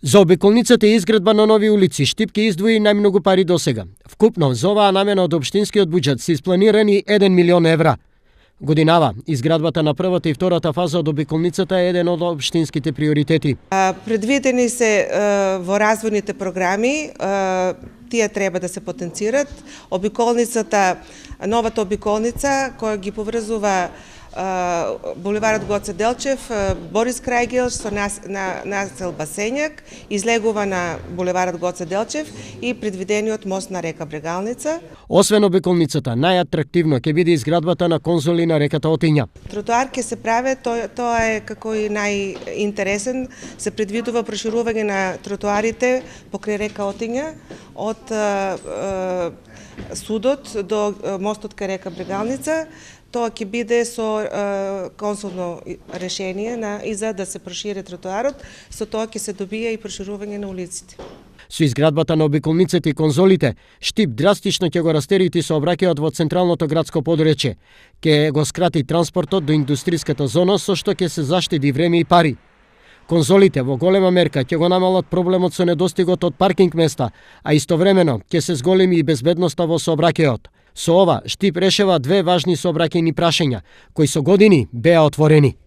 За обиколницата и изградба на нови улици Штип ќе издвои најмногу пари досега. Вкупно за оваа намена од општинскиот буџет се испланирани 1 милион евра. Годинава, изградбата на првата и втората фаза од обиколницата е еден од општинските приоритети. Предвидени се во развојните програми, тие треба да се потенцират. Обиколницата, новата обиколница која ги поврзува булеварот Гоце Делчев, Борис Крајгел со насел Басењак, излегува на булеварот Гоце Делчев и предвидениот мост на река Брегалница. Освен обиколницата, најатрактивно ќе биде изградбата на конзоли на реката Отиња. Тротоар ќе се прави, тоа е како и најинтересен, се предвидува проширување на тротоарите покрај река Отиња од судот до мостот кај река Брегалница. Тоа ќе биде со консулно решение и за да се прошири тротоарот, со тоа ќе се добија и проширување на улиците. Со изградбата на обиколниците и конзолите, Штип драстично ќе го растерити сообраќајот во централното градско подречје. Ќе го скрати транспортот до индустриската зона, со што ќе се заштеди време и пари. Конзолите во голема мерка ќе го намалат проблемот со недостигот од паркинг места, а истовремено ќе се зголеми и безбедноста во сообраќајот. Со ова, Штип решава две важни сообраќајни прашања, кои со години беа отворени.